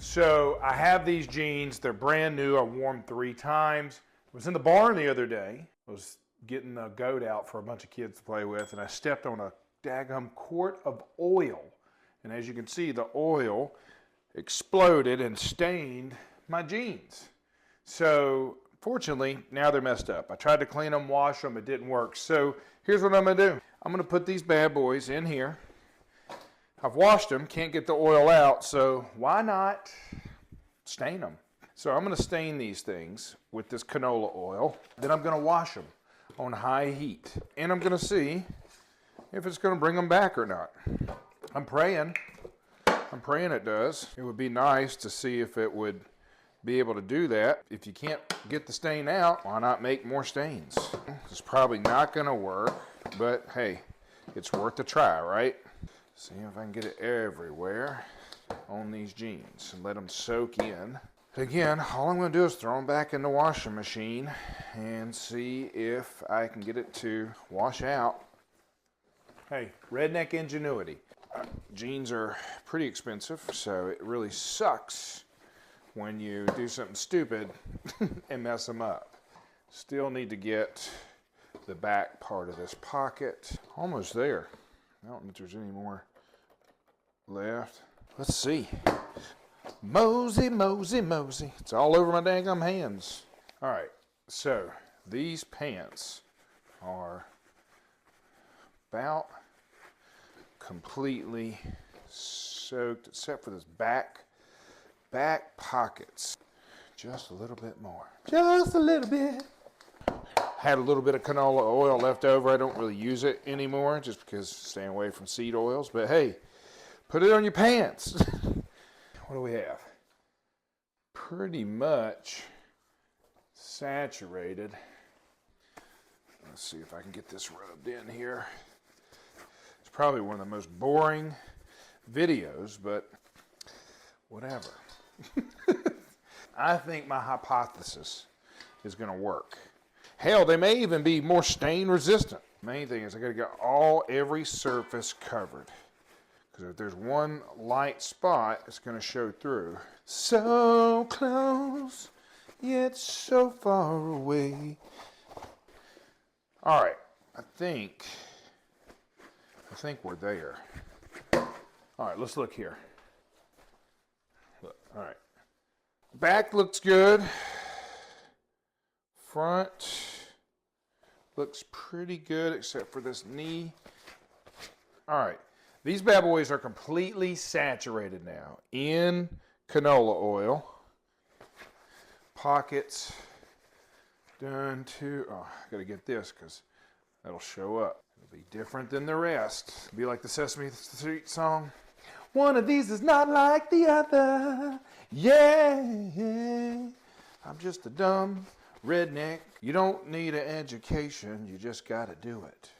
So I have these jeans. They're brand new. I wore them 3 times. I was in the barn the other day. I was getting the goat out for a bunch of kids to play with, and I stepped on a daggum quart of oil. And as you can see, the oil exploded and stained my jeans. So fortunately, now they're messed up. I tried to clean them, wash them. It didn't work. So here's what I'm going to do. I'm going to put these bad boys in here. I've washed them, can't get the oil out, so why not stain them? So I'm going to stain these things with this canola oil. Then I'm going to wash them on high heat. And I'm going to see if it's going to bring them back or not. I'm praying it does. It would be nice to see if it would be able to do that. If you can't get the stain out, why not make more stains? It's probably not going to work, but hey, it's worth a try, right? See if I can get it everywhere on these jeans and let them soak in. Again, all I'm going to do is throw them back in the washing machine and see if I can get it to wash out. Hey, redneck ingenuity. Jeans are pretty expensive, so it really sucks when you do something stupid and mess them up. Still need to get the back part of this pocket. Almost there. I don't know if there's any more left. Let's see. Mosey, Mosey, Mosey. It's all over my daggum hands. All right, so these pants are about completely soaked, except for this back pockets. Just a little bit more. Just a little bit. Had a little bit of canola oil left over. I don't really use it anymore just because staying away from seed oils. But hey, put it on your pants. What do we have? Pretty much saturated. Let's see if I can get this rubbed in here. It's probably one of the most boring videos, but whatever. I think my hypothesis is going to work. Hell, they may even be more stain resistant. Main thing is I got to get every surface covered. Because if there's one light spot, it's going to show through. So close, yet so far away. All right, I think we're there. All right, let's look here. Look, all right. Back looks good. Front looks pretty good, except for this knee. All right. These bad boys are completely saturated now in canola oil. Pockets done too. Oh, I gotta get this because that'll show up. It'll be different than the rest. It'll be like the Sesame Street song. One of these is not like the other. Yeah. I'm just a dumb redneck. You don't need an education. You just gotta do it.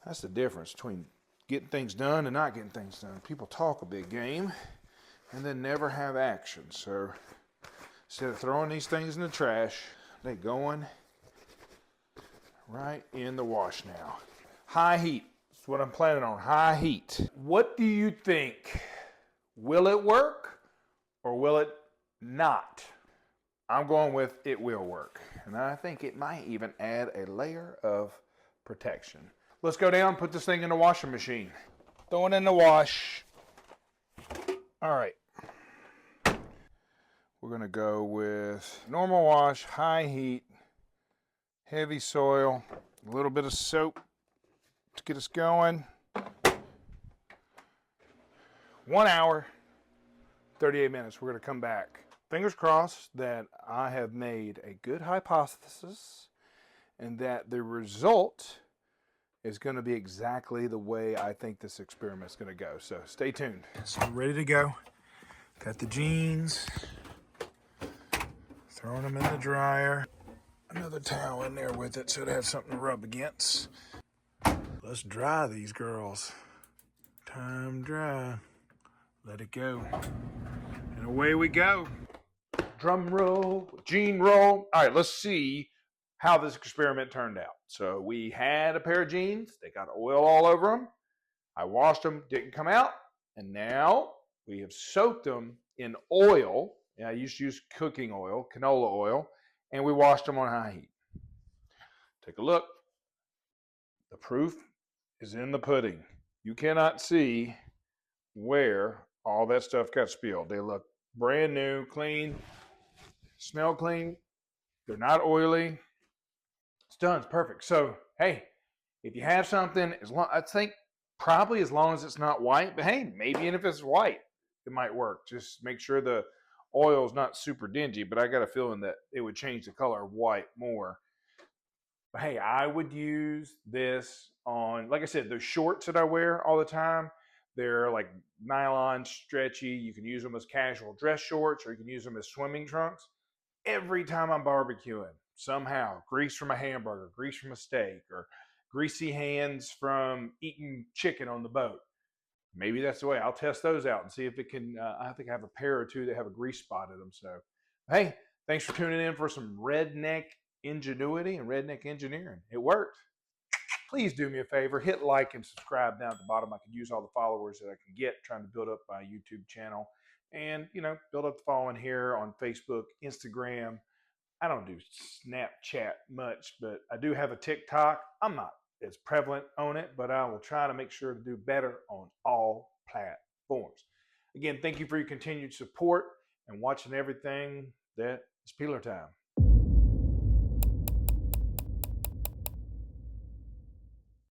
That's the difference between getting things done and not getting things done. People talk a big game and then never have action. So instead of throwing these things in the trash, they're going right in the wash now. High heat. That's what I'm planning on. High heat. What do you think? Will it work or will it not? I'm going with it will work. And I think it might even add a layer of protection. Let's go down and put this thing in the washing machine. Throw it in the wash. All right. We're going to go with normal wash, high heat, heavy soil, a little bit of soap to get us going. 1 hour, 38 minutes. We're going to come back. Fingers crossed that I have made a good hypothesis and that the result is going to be exactly the way I think this experiment is going to go. So stay tuned. So we're ready to go. Got the jeans. Throwing them in the dryer. Another towel in there with it so it has something to rub against. Let's dry these girls. Time dry. Let it go. And away we go. Drum roll, jean roll. All right, let's see how this experiment turned out. So we had a pair of jeans. They got oil all over them. I washed them, didn't come out. And now we have soaked them in oil. I used to use cooking oil, canola oil, and we washed them on high heat. Take a look. The proof is in the pudding. You cannot see where all that stuff got spilled. They look brand new, clean, smell clean. They're not oily. It's done. It's perfect. So, hey, if you have something, I think probably as long as it's not white, but hey, maybe if it's white, it might work. Just make sure the oil is not super dingy, but I got a feeling that it would change the color of white more. But hey, I would use this on, like I said, the shorts that I wear all the time. They're like nylon, stretchy. You can use them as casual dress shorts, or you can use them as swimming trunks. Every time I'm barbecuing, somehow grease from a hamburger, grease from a steak, or greasy hands from eating chicken on the boat. Maybe that's the way. I'll test those out and see if it can. I think I have a pair or two that have a grease spot in them. So, hey, thanks for tuning in for some redneck ingenuity and redneck engineering. It worked. Please do me a favor, hit like and subscribe down at the bottom. I could use all the followers that I can get trying to build up my YouTube channel and, build up the following here on Facebook, Instagram. I don't do Snapchat much, but I do have a TikTok. I'm not as prevalent on it, but I will try to make sure to do better on all platforms. Again, thank you for your continued support and watching everything that is Peeler Time.